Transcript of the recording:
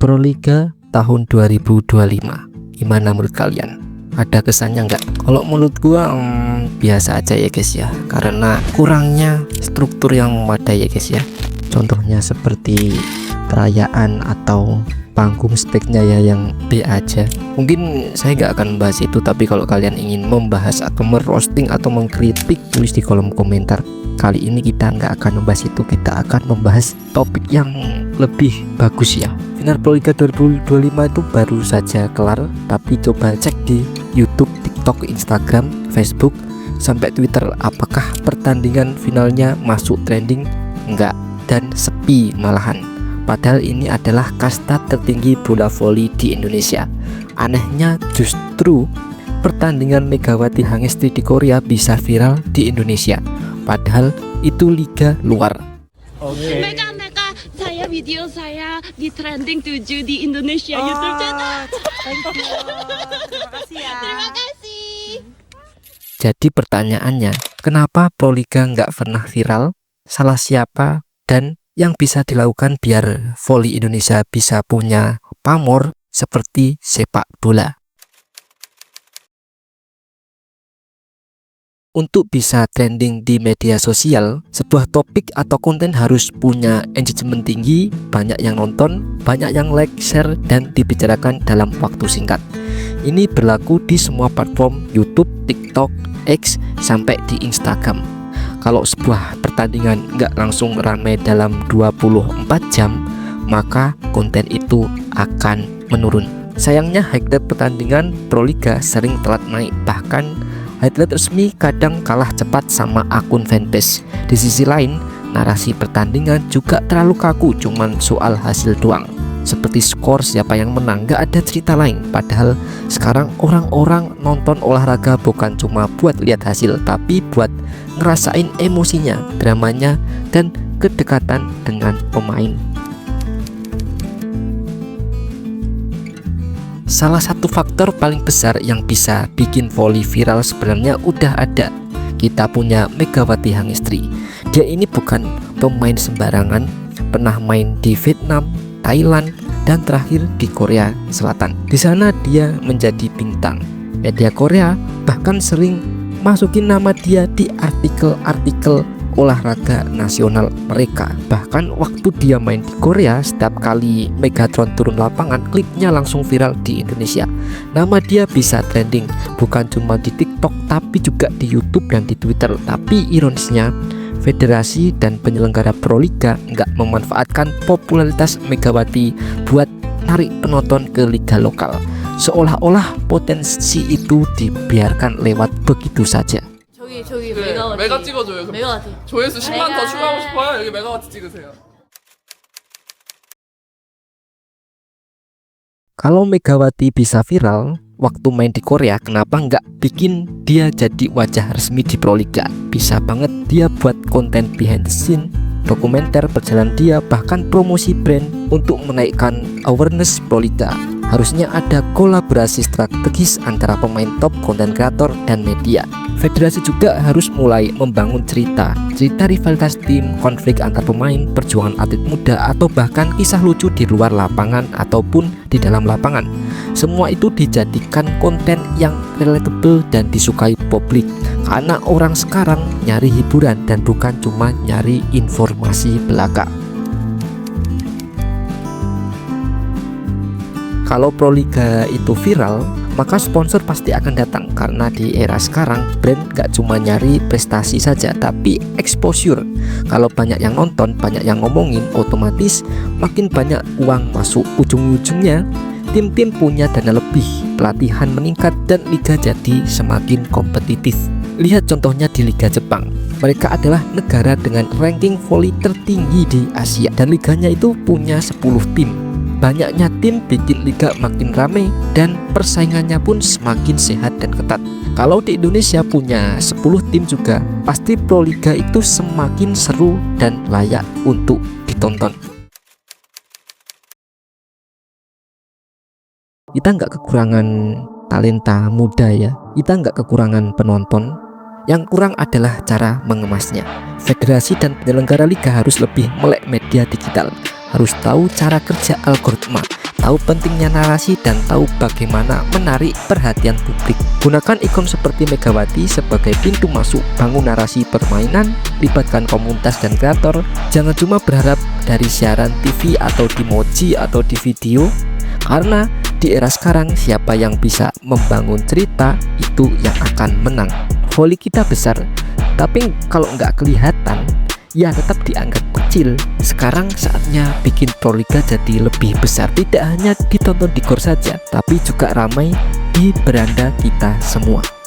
Proliga tahun 2025 gimana menurut kalian? Ada kesannya nggak? Kalau menurut gua biasa aja ya guys ya, karena kurangnya struktur yang memadai ya guys ya. Contohnya seperti perayaan atau panggung speknya ya yang B aja. Mungkin saya nggak akan membahas itu, tapi kalau kalian ingin membahas atau merosting atau mengkritik, tulis di kolom komentar. Kali ini kita nggak akan membahas itu, kita akan membahas topik yang lebih bagus ya. Final Proliga 2025 itu baru saja kelar, tapi coba cek di YouTube, TikTok, Instagram, Facebook, sampai Twitter, apakah pertandingan finalnya masuk trending? Enggak, dan sepi malahan. Padahal ini adalah kasta tertinggi bola voli di Indonesia. Anehnya justru pertandingan Megawati Hangestri di Korea bisa viral di Indonesia, padahal itu liga luar. Mega saya video saya di trending 7 di Indonesia YouTube channel. Thank you. Terima kasih ya. Terima kasih. Jadi pertanyaannya, kenapa Proliga nggak pernah viral? Salah siapa? Dan yang bisa dilakukan biar voli Indonesia bisa punya pamor seperti sepak bola? Untuk bisa trending di media sosial, sebuah topik atau konten harus punya engagement tinggi, banyak yang nonton, banyak yang like, share, dan dibicarakan dalam waktu singkat. Ini berlaku di semua platform YouTube, TikTok, X, sampai di Instagram. Kalau sebuah pertandingan nggak langsung ramai dalam 24 jam, maka konten itu akan menurun. Sayangnya highlight pertandingan Proliga sering telat naik, bahkan highlight resmi kadang kalah cepat sama akun fanbase. Di sisi lain, narasi pertandingan juga terlalu kaku, cuman soal hasil doang. Seperti skor, siapa yang menang, gak ada cerita lain. Padahal sekarang orang-orang nonton olahraga bukan cuma buat lihat hasil, tapi buat ngerasain emosinya, dramanya, dan kedekatan dengan pemain. Salah satu faktor paling besar yang bisa bikin voli viral sebenarnya udah ada. Kita punya Megawati Hangestri. Dia ini bukan pemain sembarangan, pernah main di Vietnam, Thailand, dan terakhir di Korea Selatan. Di sana dia menjadi bintang. Media Korea bahkan sering masukin nama dia di artikel-artikel olahraga nasional mereka. Bahkan waktu dia main di Korea, setiap kali Megatron turun lapangan, klipnya langsung viral di Indonesia. Nama dia bisa trending bukan cuma di TikTok, tapi juga di YouTube dan di Twitter. Tapi ironisnya, federasi dan penyelenggara Proliga nggak memanfaatkan popularitas Megawati buat narik penonton ke liga lokal. Seolah-olah potensi itu dibiarkan lewat begitu saja. 저기 네, 메가와티. 메가 찍어줘요. 그럼 메가와티. 조회수 10만 더 메가. 추가하고 싶어요? 여기 메가와트 찍으세요. Kalau Megawati bisa viral waktu main di Korea, kenapa nggak bikin dia jadi wajah resmi di Proliga? Bisa banget dia buat konten behind the scene, dokumenter perjalanan dia, bahkan promosi brand untuk menaikkan awareness Proliga. Harusnya ada kolaborasi strategis antara pemain top, konten kreator, dan media. Federasi juga harus mulai membangun cerita rivalitas tim, konflik antar pemain, perjuangan atlet muda, atau bahkan kisah lucu di luar lapangan ataupun di dalam lapangan. Semua itu dijadikan konten yang relatable dan disukai publik, karena orang sekarang nyari hiburan dan bukan cuma nyari informasi belaka. Kalau Proliga itu viral, maka sponsor pasti akan datang, karena di era sekarang brand gak cuma nyari prestasi saja, tapi exposure. Kalau banyak yang nonton, banyak yang ngomongin, otomatis makin banyak uang masuk. Ujung-ujungnya tim-tim punya dana lebih, pelatihan meningkat, dan liga jadi semakin kompetitif. Lihat contohnya di Liga Jepang. Mereka adalah negara dengan ranking voli tertinggi di Asia, dan liganya itu punya 10 tim. Banyaknya tim bikin liga makin ramai dan persaingannya pun semakin sehat dan ketat. Kalau di Indonesia punya 10 tim juga, pasti Proliga itu semakin seru dan layak untuk ditonton. Kita nggak kekurangan talenta muda ya, kita nggak kekurangan penonton. Yang kurang adalah cara mengemasnya. Federasi dan penyelenggara liga harus lebih melek media digital, harus tahu cara kerja algoritma, tahu pentingnya narasi dan tahu bagaimana menarik perhatian publik. Gunakan ikon seperti Megawati sebagai pintu masuk, bangun narasi permainan, libatkan komunitas dan kreator. Jangan cuma berharap dari siaran TV atau di Moji atau di video, karena di era sekarang siapa yang bisa membangun cerita itu yang akan menang. Volley kita besar, tapi kalau nggak kelihatan ya tetap dianggap kecil. Sekarang saatnya bikin Proliga jadi lebih besar, tidak hanya ditonton di GOR saja, tapi juga ramai di beranda kita semua.